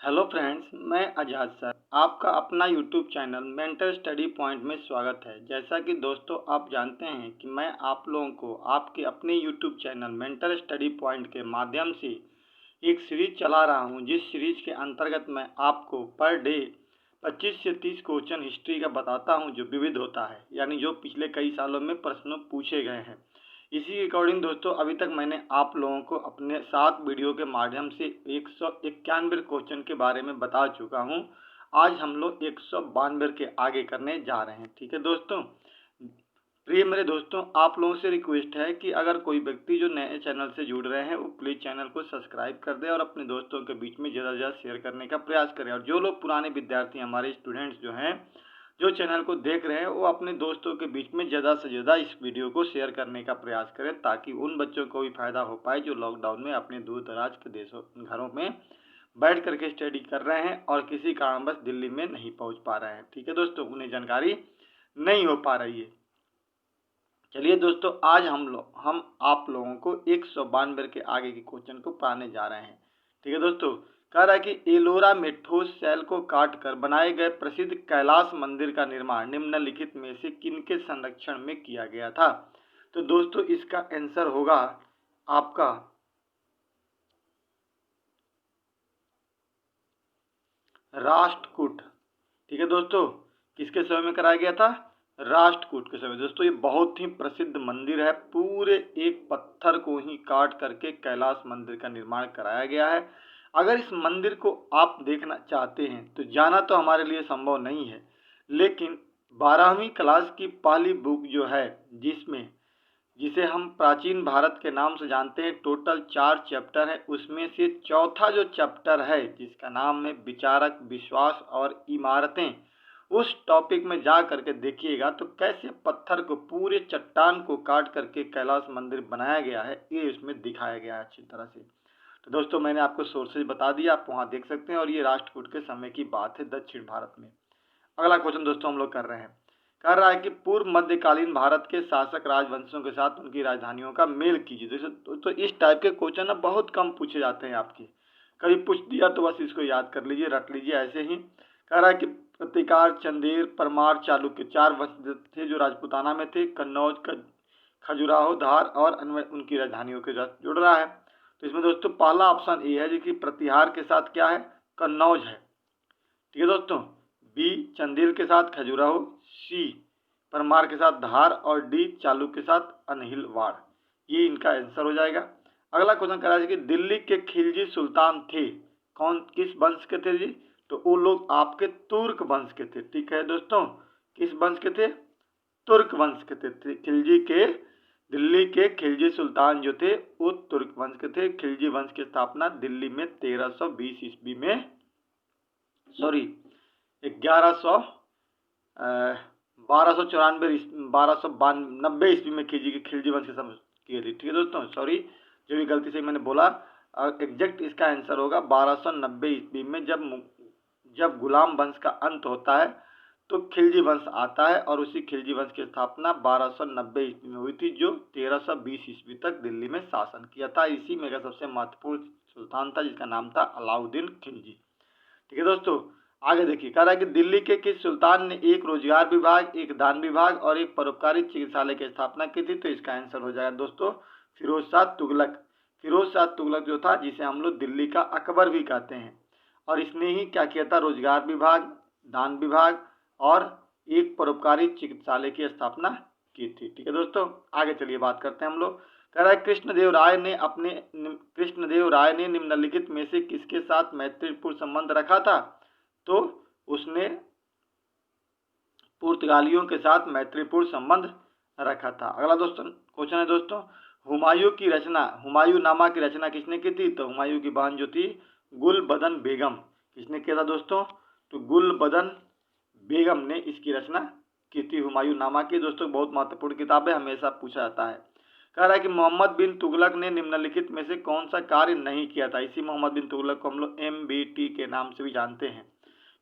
Hello friends, मैं आज़ाद sir आपका अपना YouTube channel mentor study point में स्वागत है। जैसा कि दोस्तों आप जानते हैं कि मैं आप लोगों को आपके अपने YouTube channel mentor study point के माध्यम से एक सीरीज चला रहा हूं, जिस सीरीज के अंतर्गत मैं आपको पर डे 25 से 30 क्वेश्चन हिस्ट्री का बताता हूं, जो विविध होता है, यानी जो पिछले कई सालों में प्रश्नों पूछे गए हैं। इसी के अकॉर्डिंग दोस्तों अभी तक मैंने आप लोगों को अपने 7 वीडियो के माध्यम से 191 क्वेश्चन के बारे में बता चुका हूं। आज हम लोग 192 के आगे करने जा रहे हैं। ठीक है दोस्तों, प्रिय मेरे दोस्तों, आप लोगों से रिक्वेस्ट है कि अगर कोई व्यक्ति जो नए चैनल से जुड़ रहे हैं वो प्लीज़ चैनल को सब्सक्राइब कर दे और अपने दोस्तों के बीच में ज़्यादा से ज़्यादा शेयर करने का प्रयास करें। और जो लोग पुराने विद्यार्थी हमारे स्टूडेंट्स जो हैं जो चैनल को देख रहे हैं वो अपने दोस्तों के बीच में ज़्यादा से ज़्यादा इस वीडियो को शेयर करने का प्रयास करें, ताकि उन बच्चों को भी फायदा हो पाए जो लॉकडाउन में अपने दूर दराज के देशों घरों में बैठ करके स्टडी कर रहे हैं और किसी कारणवश दिल्ली में नहीं पहुंच पा रहे हैं। ठीक है दोस्तों, उन्हें जानकारी नहीं हो पा रही है। चलिए दोस्तों, आज हम आप लोगों को 192 के आगे के क्वेश्चन को पढ़ाने जा रहे हैं। ठीक है दोस्तों, कह रहा है कि एलोरा में ठोस सेल को काटकर बनाए गए प्रसिद्ध कैलाश मंदिर का निर्माण निम्नलिखित में से किनके संरक्षण में किया गया था। तो दोस्तों इसका आंसर होगा आपका राष्ट्रकूट। ठीक है दोस्तों, किसके समय में कराया गया था? राष्ट्रकूट के समय। दोस्तों ये बहुत ही प्रसिद्ध मंदिर है, पूरे एक पत्थर को ही काट करके कैलाश मंदिर का निर्माण कराया गया है। अगर इस मंदिर को आप देखना चाहते हैं तो जाना तो हमारे लिए संभव नहीं है, लेकिन 12वीं क्लास की पहली बुक जो है जिसे हम प्राचीन भारत के नाम से जानते हैं, टोटल 4 चैप्टर है, उसमें से चौथा जो चैप्टर है जिसका नाम है विचारक, विश्वास और इमारतें, उस टॉपिक में जा करके देखिएगा तो कैसे पत्थर को, पूरे चट्टान को काट करके कैलाश मंदिर बनाया गया है, ये इसमें दिखाया गया है अच्छी तरह से। तो दोस्तों मैंने आपको सोर्सेज बता दिया, आप वहाँ देख सकते हैं, और ये राष्ट्रकूट के समय की बात है दक्षिण भारत में। अगला क्वेश्चन दोस्तों हम लोग कर रहे हैं, कह रहा है कि पूर्व मध्यकालीन भारत के शासक राजवंशों के साथ उनकी राजधानियों का मेल कीजिए। तो इस टाइप के क्वेश्चन ना बहुत कम पूछे जाते हैं आपके, कभी पूछ दिया तो बस इसको याद कर लीजिए, रट लीजिए ऐसे ही। कह रहा है कि प्रतिकार, चंदेर, परमार, चालुक्य 4 वंश थे जो राजपुताना में थे। कन्नौज, खजुराहो, धार और अन्य उनकी राजधानियों के साथ जुड़ रहा है। तो इसमें दोस्तों पहला ऑप्शन ए है जो कि प्रतिहार के साथ क्या है? कन्नौज है। ठीक है दोस्तों, बी चंदेल के साथ खजुराहो, सी परमार के साथ धार और डी चालुक्य के साथ अनहिलवाड़, ये इनका आंसर हो जाएगा। अगला क्वेश्चन कह रहा है कि दिल्ली के खिलजी सुल्तान थे कौन, किस वंश के थे जी? तो वो लोग आपके तुर्क वंश के थे। ठीक है दोस्तों, किस वंश के थे? तुर्क वंश के थे। खिलजी के, दिल्ली के खिलजी सुल्तान जो थे वो तुर्क वंश के थे। खिलजी वंश की स्थापना दिल्ली में 1320 ईस्वी में, सॉरी 1290 ईस्वी में खिलजी वंश के समय की थी। ठीक है दोस्तों, सॉरी जो भी गलती से मैंने बोला, एग्जैक्ट इसका आंसर होगा 1290 ईस्वी में, जब गुलाम वंश का अंत होता है तो खिलजी वंश आता है, और उसी खिलजी वंश की स्थापना 1290 ईस्वी में हुई थी, जो 1320 ईस्वी तक दिल्ली में शासन किया था। इसी में का सबसे महत्वपूर्ण सुल्तान था जिसका नाम था अलाउद्दीन खिलजी। ठीक है दोस्तों, आगे देखिए, कह रहा है कि दिल्ली के किस सुल्तान ने एक रोजगार विभाग, एक दान विभाग और एक परोपकारी चिकित्सालय की स्थापना की थी? तो इसका आंसर हो जाएगा दोस्तों फिरोज शाह तुगलक। फिरोज शाह तुगलक जो था, जिसे हम लोग दिल्ली का अकबर भी कहते हैं, और इसने ही क्या किया था? रोजगार विभाग, दान विभाग और एक परोपकारी चिकित्सालय की स्थापना की थी। ठीक है दोस्तों, आगे चलिए बात करते हैं हम लोग। कह रहा है कृष्णदेव राय ने निम्नलिखित में से किसके साथ मैत्रीपूर्ण संबंध रखा था? तो उसने पुर्तगालियों के साथ मैत्रीपूर्ण संबंध रखा था। अगला दोस्तों क्वेश्चन है दोस्तों, हुमायूं नामा की रचना किसने की थी? तो हुमायूं की बहन जो थी गुलबदन बेगम। किसने किया था दोस्तों? तो गुलबदन बेगम ने इसकी रचना की थी, हुमायूं नामा की। दोस्तों बहुत महत्वपूर्ण किताब है, हमेशा पूछा जाता है। कह रहा है कि मोहम्मद बिन तुगलक ने निम्नलिखित में से कौन सा कार्य नहीं किया था? इसी मोहम्मद बिन तुगलक को हम लोग MBT के नाम से भी जानते हैं।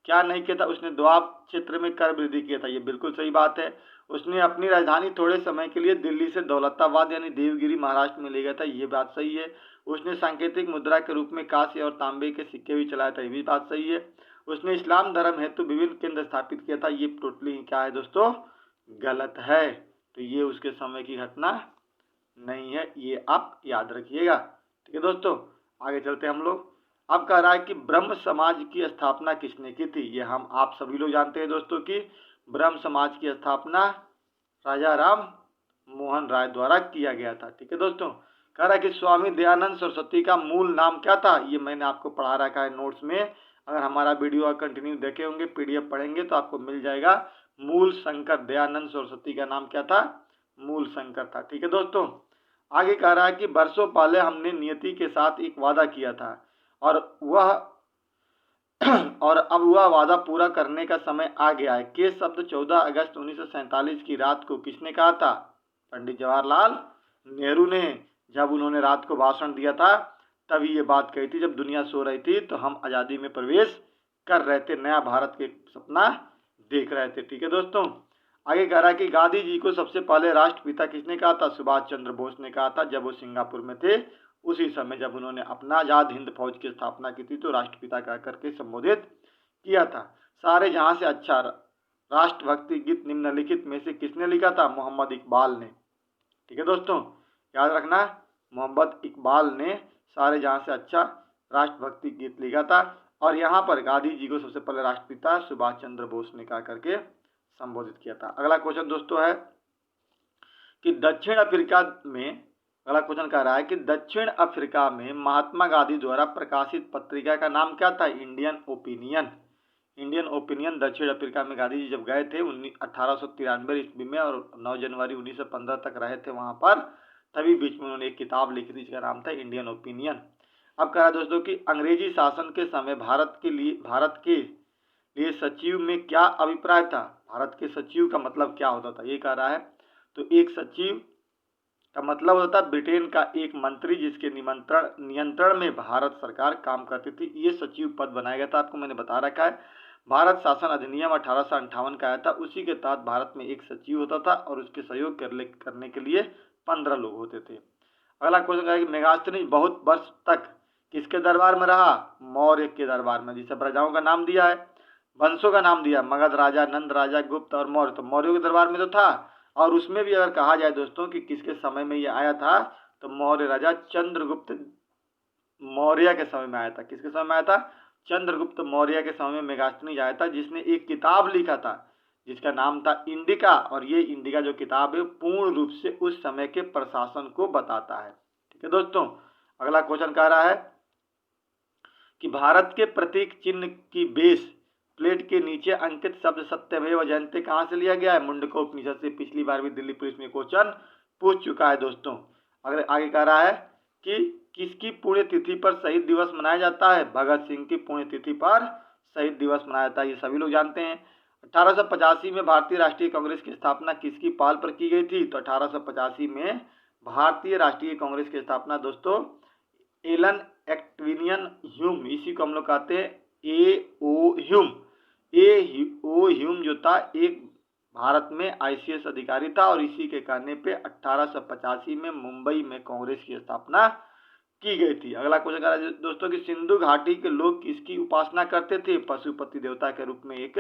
क्या नहीं किया था? उसने दोआब क्षेत्र में कर वृद्धि किया था, ये बिल्कुल सही बात है। उसने अपनी राजधानी थोड़े समय के लिए दिल्ली से दौलताबाद यानी देवगिरी महाराष्ट्र में ले गया था, ये बात सही है। उसने सांकेतिक मुद्रा के रूप में कांस्य और तांबे के सिक्के भी चलाया था, ये भी बात सही है। उसने इस्लाम धर्म हेतु विभिन्न केंद्र स्थापित किया था, ये टोटली क्या है दोस्तों? गलत है। तो ये उसके समय की घटना नहीं है, ये आप याद रखिएगा। ठीक है दोस्तों, आगे चलते हम लोग। अब कह रहा है कि ब्रह्म समाज की स्थापना किसने की थी? ये हम आप सभी लोग जानते हैं दोस्तों कि ब्रह्म समाज की स्थापना राजा राम मोहन राय द्वारा किया गया था। ठीक है दोस्तों, कह रहा है कि स्वामी दयानंद सरस्वती का मूल नाम क्या था? ये मैंने आपको पढ़ा रखा है नोट्स में, अगर हमारा वीडियो कंटिन्यू देखे होंगे, पीडीएफ पढ़ेंगे तो आपको मिल जाएगा। मूल शंकर, दयानंद सरस्वती का नाम क्या था? मूल शंकर था। ठीक है दोस्तों, आगे कह रहा है कि वर्षों पहले हमने नियति के साथ एक वादा किया था और अब वह वादा पूरा करने का समय आ गया है। के शब्द 14 अगस्त 1947 की रात को किसने कहा था? पंडित जवाहरलाल नेहरू ने। जब उन्होंने रात को भाषण दिया था तभी ये बात कही थी, जब दुनिया सो रही थी तो हम आज़ादी में प्रवेश कर रहे थे, नया भारत के सपना देख रहे थे। ठीक है दोस्तों, आगे कह रहा है कि गांधी जी को सबसे पहले राष्ट्रपिता किसने कहा था? सुभाष चंद्र बोस ने कहा था, जब वो सिंगापुर में थे उसी समय जब उन्होंने अपना आजाद हिंद फौज की स्थापना की थी तो राष्ट्रपिता कह करके संबोधित किया था। सारे जहां से अच्छा राष्ट्रभक्ति गीत निम्नलिखित में से किसने लिखा था? मोहम्मद इकबाल ने। ठीक है दोस्तों, याद रखना, मोहम्मद इकबाल ने सारे जहां से अच्छा राष्ट्रभक्ति गीत लिखा था। और यहाँ पर गांधी जी को सबसे पहले राष्ट्रपिता सुभाष चंद्र बोस ने कहा करके संबोधित किया था। अगला क्वेश्चन दोस्तों है कि दक्षिण अफ्रीका में, अगला क्वेश्चन कह रहा है कि दक्षिण अफ्रीका में महात्मा गांधी द्वारा प्रकाशित पत्रिका का नाम क्या था? Indian opinion. इंडियन ओपिनियन दक्षिण अफ्रीका में गांधी जी जब गए थे 1893 ईस्वी में और 9 जनवरी 1915 तक रहे थे वहां पर, तभी बीच में उन्होंने एक किताब लिखी थी जिसका नाम था इंडियन ओपिनियन। अब कह रहा है दोस्तों कि अंग्रेजी शासन के समय भारत के लिए सचिव में क्या अभिप्राय था? भारत के सचिव का मतलब क्या होता था, ये कह रहा है। तो एक सचिव का मतलब होता है ब्रिटेन का एक मंत्री जिसके नियंत्रण में भारत सरकार काम करती थी, ये सचिव पद बनाया गया था, आपको मैंने बता रखा है। भारत शासन अधिनियम 1858 का आया था, उसी के तहत भारत में एक सचिव होता था और उसके सहयोग करने के लिए 15 लोग होते थे। अगला क्वेश्चन है कि मेगास्थनीज बहुत वर्ष तक किसके दरबार में रहा? मौर्य के दरबार में। जिसे प्रजाओं का नाम दिया है, वंशों का नाम दिया, मगध राजा, नंद राजा, गुप्त और मौर्य, तो मौर्यों के दरबार में तो था। और उसमें भी अगर कहा जाए दोस्तों कि किसके समय में ये आया था, तो मौर्य राजा चंद्रगुप्त मौर्य के समय में आया था। किसके समय में आया था? चंद्रगुप्त मौर्य के समय में मेगास्थनीज आया था, जिसने एक किताब लिखा था जिसका नाम था इंडिका। और ये इंडिका जो किताब है पूर्ण रूप से उस समय के प्रशासन को बताता है। ठीक है दोस्तों, अगला क्वेश्चन कह रहा है कि भारत के प्रतीक चिन्ह की बेस प्लेट के नीचे अंकित शब्द सत्यमेव जयते कहाँ से लिया गया है? मुंडकोपनिषद से। पिछली बार भी दिल्ली पुलिस में क्वेश्चन पूछ चुका है दोस्तों। अगर आगे कह रहा है कि किसकी पुण्यतिथि पर शहीद दिवस मनाया जाता है? भगत सिंह की पुण्यतिथि पर शहीद दिवस मनाया जाता है, ये सभी लोग जानते हैं। 1885 में भारतीय राष्ट्रीय कांग्रेस की स्थापना किसकी पहल पर की गई थी? तो 1885 में भारतीय राष्ट्रीय कांग्रेस की स्थापना दोस्तों एलन एक्विनियन ह्यूम, इसी को हम लोग कहते हैं ए.ओ. ह्यूम। ए.ओ. ह्यूम जो था एक भारत में आईसीएस अधिकारी था और इसी के कहने पे 1885 में मुंबई में कांग्रेस की स्थापना की गई थी। अगला क्वेश्चन कह रहा है दोस्तों कि सिंधु घाटी के लोग किसकी उपासना करते थे? पशुपति देवता के रूप में एक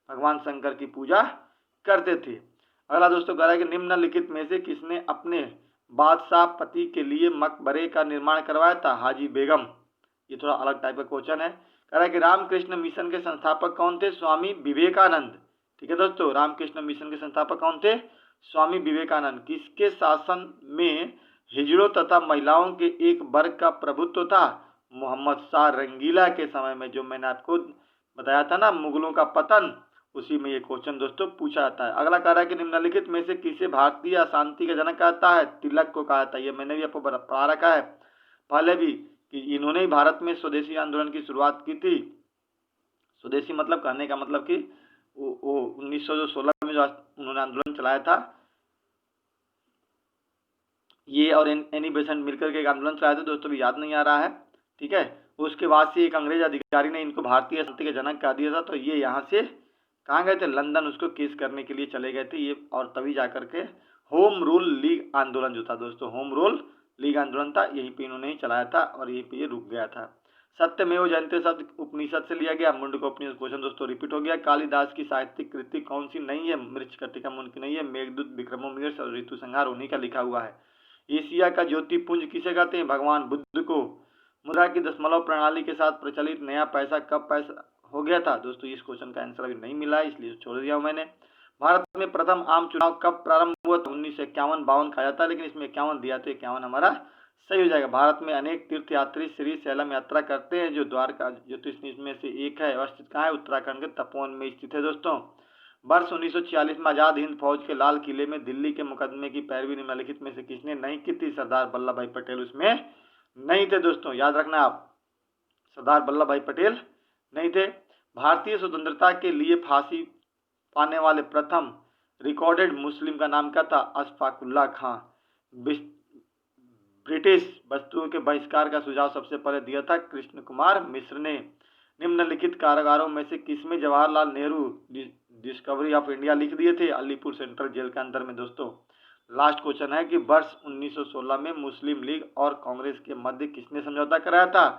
भगवान शंकर की पूजा करते थे। अगला दोस्तों कह रहा है कि निम्नलिखित में से किसने अपने बादशाह पति के लिए मकबरे का निर्माण करवाया था? हाजी बेगम। ये थोड़ा अलग टाइप का क्वेश्चन है। कह रहा है कि रामकृष्ण मिशन के संस्थापक कौन थे? स्वामी विवेकानंद। ठीक है दोस्तों, रामकृष्ण मिशन के संस्थापक कौन थे? स्वामी विवेकानंद। किसके शासन में हिजड़ों तथा महिलाओं के एक वर्ग का प्रभुत्व था? मोहम्मद शाह रंगीला के समय में, जो मैंने आपको बताया था ना मुगलों का पतन, उसी में ये क्वेश्चन दोस्तों पूछा जाता है। अगला कह रहा है कि निम्नलिखित में से किसे भारतीय अशांति का जनक कहता है? तिलक को कहा था। ये मैंने भी आपको पढ़ा रखा है पहले भी कि इन्होंने ही भारत में स्वदेशी आंदोलन की शुरुआत की थी। स्वदेशी मतलब कहने का मतलब कि वो 1916 में जो उन्होंने आंदोलन चलाया था, ये और एनी बेसेंट मिलकर के एक आंदोलन चलाया था दोस्तों, भी याद नहीं आ रहा है। ठीक है, उसके बाद से एक अंग्रेज अधिकारी ने इनको भारतीय संस्कृति के जनक कह दिया था, तो ये यहाँ से कहाँ गए थे, लंदन उसको केस करने के लिए चले गए थे ये, और तभी जाकर के होम रूल लीग आंदोलन जो था दोस्तों, होम रूल लीग आंदोलन था, यहीं पे इन्होंने ही चलाया था और यहीं पे ये रुक गया था। सत्यमेव जयते शब्द उपनिषद से लिया गया। मुंडक उपनिषद क्वेश्चन दोस्तों रिपीट हो गया। कालिदास की साहित्यिक कृति कौन सी नहीं है, मृच्छकटिका मुंड की नहीं है, मेघदूत, विक्रमोर्वशीय और ऋतु संहार उन्हीं का लिखा हुआ है। एशिया का ज्योतिपुंज किसे कहते हैं, भगवान बुद्ध को। मुद्रा की दशमलव प्रणाली के साथ प्रचलित नया पैसा कब पैसा हो गया था दोस्तों, इस क्वेश्चन का आंसर अभी नहीं मिला है इसलिए छोड़ दिया हूं मैंने। भारत में प्रथम आम चुनाव कब प्रारंभ हुआ था, 1951-52 कहा जाता है, लेकिन इसमें 51 दिया तो 51 हमारा सही हो जाएगा। भारत में अनेक तीर्थ यात्री श्री शैलम यात्रा करते हैं, जो द्वारका ज्योतिष में से एक है, स्थित कहाँ है, उत्तराखंड के तपोवन में स्थित है दोस्तों। वर्ष 1946 में आजाद हिंद फौज के लाल किले में दिल्ली के मुकदमे की पैरवी निम्नलिखित में से किसने नहीं की थी, सरदार वल्लभ भाई पटेल उसमें नहीं थे दोस्तों, याद रखना आप, सरदार वल्लभ भाई पटेल नहीं थे। भारतीय स्वतंत्रता के लिए फांसी पाने वाले प्रथम रिकॉर्डेड मुस्लिम का नाम क्या था, अशफाकुल्ला खां। ब्रिटिश वस्तुओं के बहिष्कार का सुझाव सबसे पहले दिया था कृष्ण कुमार मिश्र ने। निम्नलिखित कारागारों में से किसमें Jawaharlal Nehru discovery of India लिख दिए थे, अलीपुर सेंट्रल जेल के अंदर में दोस्तों। लास्ट क्वेश्चन है कि वर्ष 1916 में मुस्लिम लीग और कांग्रेस के मध्य किसने समझौता कराया था,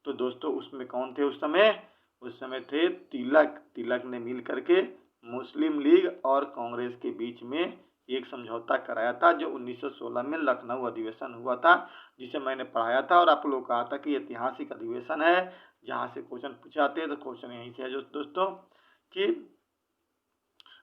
तो दोस्तों उसमें कौन थे उस समय थे तिलक ने मिल करके मुस्लिम लीग और कांग्रेस के बीच में एक समझौता कराया था, जो 1916 में लखनऊ अधिवेशन हुआ था, जिसे मैंने पढ़ाया था और आप लोग कहा था कि ऐतिहासिक अधिवेशन है जहां से क्वेश्चन पूछे जाते हैं। तो क्वेश्चन यहीं से है दोस्तों कि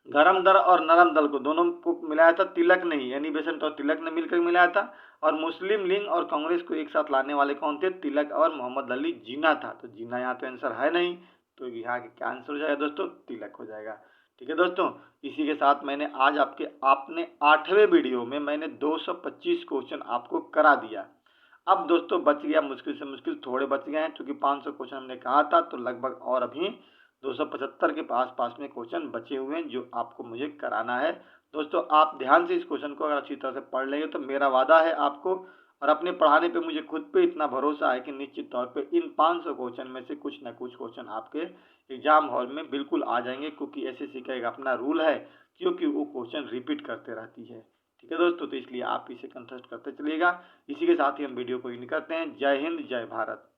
गरम दल और नरम दल को दोनों को मिलाया था तिलक ने ही, यानी बेसन तो तिलक ने मिलकर मिलाया था, और मुस्लिम लीग और कांग्रेस को एक साथ लाने वाले कौन थे, तिलक और मोहम्मद अली जिन्ना था। तो जिन्ना यहाँ तो आंसर है नहीं, तो यहाँ क्या आंसर हो जाएगा दोस्तों, तिलक हो जाएगा। ठीक है दोस्तों, इसी के साथ मैंने आज आपने 8वें वीडियो में मैंने 225 क्वेश्चन आपको करा दिया। अब दोस्तों बच गया मुश्किल से मुश्किल, थोड़े बच गए हैं, क्योंकि 500 क्वेश्चन हमने कहा था, तो लगभग और अभी 275 के पास में क्वेश्चन बचे हुए हैं जो आपको मुझे कराना है। दोस्तों आप ध्यान से इस क्वेश्चन को अगर अच्छी तरह से पढ़ लेंगे तो मेरा वादा है आपको, और अपने पढ़ाने पे मुझे खुद पे इतना भरोसा है कि निश्चित तौर पे इन 500 क्वेश्चन में से कुछ ना कुछ क्वेश्चन आपके एग्जाम हॉल में बिल्कुल आ जाएंगे, क्योंकि एसएससी का एक अपना रूल है, क्योंकि वो क्वेश्चन रिपीट करते रहती है। ठीक है दोस्तों, तो इसलिए आप इसे कंसल्ट करते चलिएगा। इसी के साथ ही हम वीडियो को इन करते हैं। जय हिंद, जय भारत।